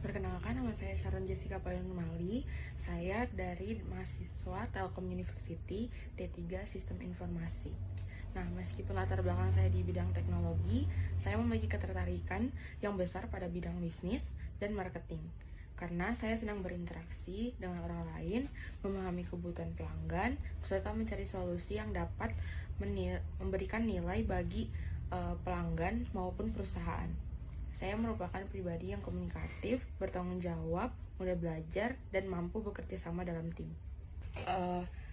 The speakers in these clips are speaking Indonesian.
Perkenalkan, nama saya Sharon Jessica Payunmali. Saya dari mahasiswa Telkom University D3 Sistem Informasi. Nah, meskipun latar belakang saya di bidang teknologi, saya memiliki ketertarikan yang besar pada bidang bisnis dan marketing. Karena saya senang berinteraksi dengan orang lain, memahami kebutuhan pelanggan, serta mencari solusi yang dapat memberikan nilai bagi pelanggan maupun perusahaan. Saya merupakan pribadi yang komunikatif, bertanggung jawab, mudah belajar, dan mampu bekerja sama dalam tim.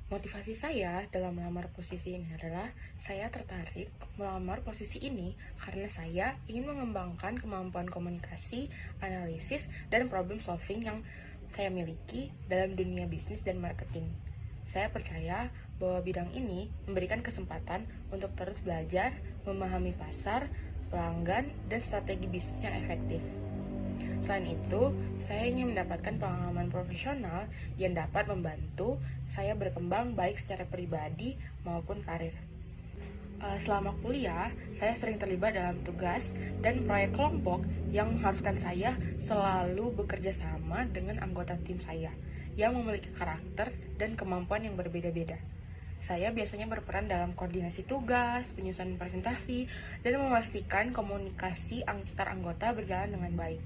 Motivasi saya dalam melamar posisi ini adalah saya tertarik melamar posisi ini karena saya ingin mengembangkan kemampuan komunikasi, analisis, dan problem solving yang saya miliki dalam dunia bisnis dan marketing. Saya percaya bahwa bidang ini memberikan kesempatan untuk terus belajar, memahami pasar, pelanggan, dan strategi bisnis yang efektif. Selain itu, saya ingin mendapatkan pengalaman profesional yang dapat membantu saya berkembang baik secara pribadi maupun karir. Selama kuliah, saya sering terlibat dalam tugas dan proyek kelompok yang mengharuskan saya selalu bekerja sama dengan anggota tim saya yang memiliki karakter dan kemampuan yang berbeda-beda. Saya biasanya berperan dalam koordinasi tugas, penyusunan presentasi, dan memastikan komunikasi antar anggota berjalan dengan baik.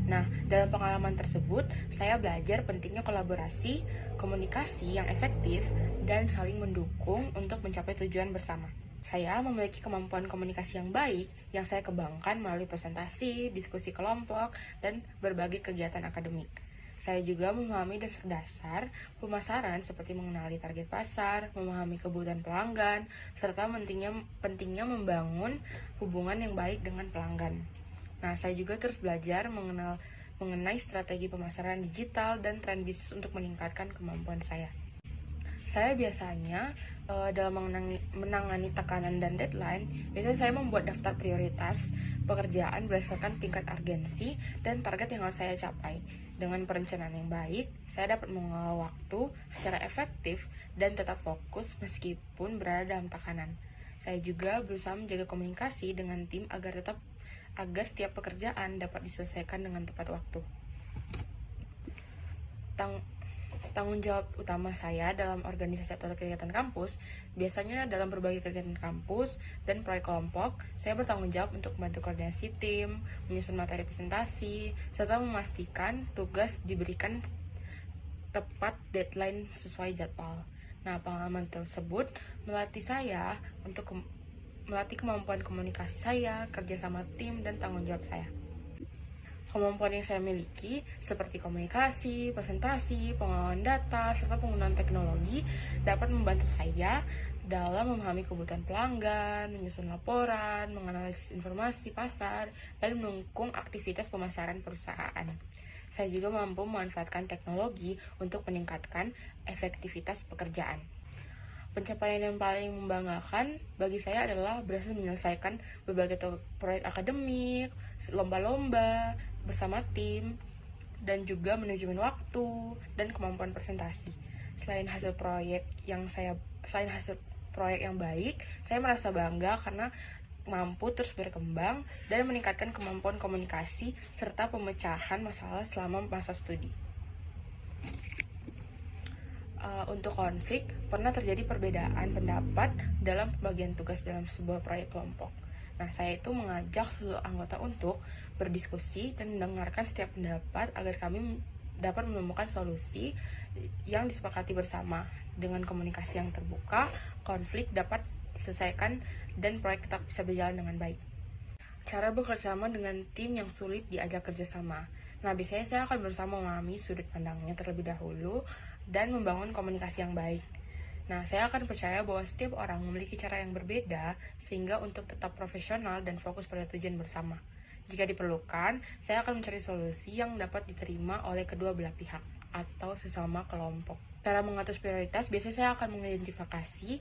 Nah, dalam pengalaman tersebut, saya belajar pentingnya kolaborasi, komunikasi yang efektif, dan saling mendukung untuk mencapai tujuan bersama. Saya memiliki kemampuan komunikasi yang baik yang saya kembangkan melalui presentasi, diskusi kelompok, dan berbagai kegiatan akademik. Saya juga memahami dasar-dasar pemasaran seperti mengenali target pasar, memahami kebutuhan pelanggan, serta pentingnya membangun hubungan yang baik dengan pelanggan. Nah, saya juga terus belajar mengenai strategi pemasaran digital dan tren bisnis untuk meningkatkan kemampuan saya. Saya biasanya dalam menangani tekanan dan deadline, biasanya saya membuat daftar prioritas pekerjaan berdasarkan tingkat urgensi dan target yang harus saya capai. Dengan perencanaan yang baik, saya dapat mengelola waktu secara efektif dan tetap fokus meskipun berada dalam tekanan. Saya juga berusaha menjaga komunikasi dengan tim agar setiap pekerjaan dapat diselesaikan dengan tepat waktu. Tanggung jawab utama saya dalam organisasi atau kegiatan kampus, biasanya dalam berbagai kegiatan kampus dan proyek kelompok, saya bertanggung jawab untuk membantu koordinasi tim, menyusun materi presentasi, serta memastikan tugas diberikan tepat deadline sesuai jadwal. Nah, pengalaman tersebut melatih saya untuk melatih kemampuan komunikasi saya, kerja sama tim, dan tanggung jawab saya. Kemampuan yang saya miliki seperti komunikasi, presentasi, pengelolaan data, serta penggunaan teknologi dapat membantu saya dalam memahami kebutuhan pelanggan, menyusun laporan, menganalisis informasi pasar, dan mendukung aktivitas pemasaran perusahaan. Saya juga mampu memanfaatkan teknologi untuk meningkatkan efektivitas pekerjaan. Pencapaian yang paling membanggakan bagi saya adalah berhasil menyelesaikan berbagai proyek akademik, lomba-lomba bersama tim, dan juga manajemen waktu dan kemampuan presentasi. Selain hasil proyek yang baik, saya merasa bangga karena mampu terus berkembang dan meningkatkan kemampuan komunikasi serta pemecahan masalah selama masa studi. Untuk konflik, pernah terjadi perbedaan pendapat dalam pembagian tugas dalam sebuah proyek kelompok. Nah, saya itu mengajak seluruh anggota untuk berdiskusi dan mendengarkan setiap pendapat agar kami dapat menemukan solusi yang disepakati bersama. Dengan komunikasi yang terbuka, konflik dapat diselesaikan dan proyek tetap bisa berjalan dengan baik. Cara bekerjasama dengan tim yang sulit diajak kerjasama. Nah, biasanya saya akan berusaha memahami sudut pandangnya terlebih dahulu dan membangun komunikasi yang baik. Nah, saya akan percaya bahwa setiap orang memiliki cara yang berbeda sehingga untuk tetap profesional dan fokus pada tujuan bersama. Jika diperlukan, saya akan mencari solusi yang dapat diterima oleh kedua belah pihak atau sesama kelompok. Cara mengatur prioritas, biasanya saya akan mengidentifikasi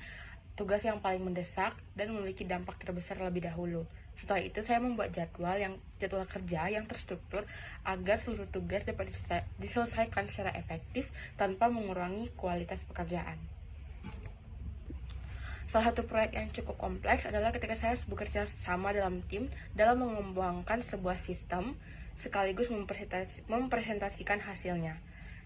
tugas yang paling mendesak dan memiliki dampak terbesar lebih dahulu. Setelah itu, saya membuat jadwal kerja yang terstruktur agar seluruh tugas dapat diselesaikan secara efektif tanpa mengurangi kualitas pekerjaan. Salah satu proyek yang cukup kompleks adalah ketika saya bekerja sama dalam tim dalam mengembangkan sebuah sistem sekaligus mempresentasikan hasilnya.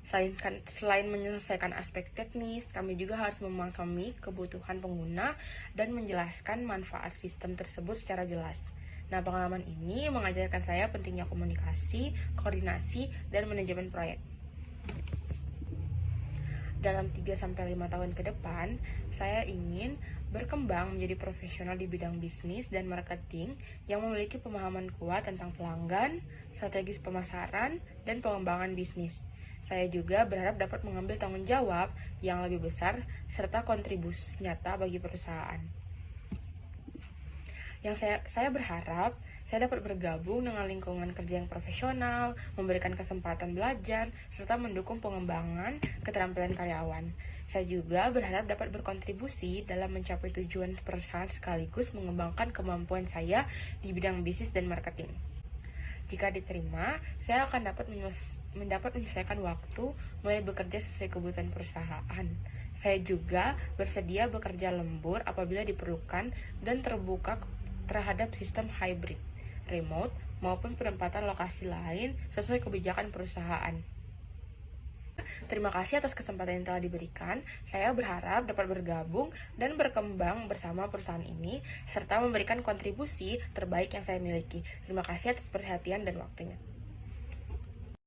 Selain menyelesaikan aspek teknis, kami juga harus memahami kebutuhan pengguna dan menjelaskan manfaat sistem tersebut secara jelas. Nah, pengalaman ini mengajarkan saya pentingnya komunikasi, koordinasi, dan manajemen proyek. Dalam 3-5 tahun ke depan, saya ingin berkembang menjadi profesional di bidang bisnis dan marketing yang memiliki pemahaman kuat tentang pelanggan, strategis pemasaran, dan pengembangan bisnis. Saya juga berharap dapat mengambil tanggung jawab yang lebih besar serta kontribusi nyata bagi perusahaan. Saya berharap saya dapat bergabung dengan lingkungan kerja yang profesional, memberikan kesempatan belajar, serta mendukung pengembangan keterampilan karyawan. Saya juga berharap dapat berkontribusi dalam mencapai tujuan perusahaan sekaligus mengembangkan kemampuan saya di bidang bisnis dan marketing. Jika diterima, saya akan dapat menyelesaikan waktu mulai bekerja sesuai kebutuhan perusahaan. Saya juga bersedia bekerja lembur apabila diperlukan dan terbuka terhadap sistem hybrid, remote, maupun penempatan lokasi lain sesuai kebijakan perusahaan. Terima kasih atas kesempatan yang telah diberikan. Saya berharap dapat bergabung dan berkembang bersama perusahaan ini, serta memberikan kontribusi terbaik yang saya miliki. Terima kasih atas perhatian dan waktunya.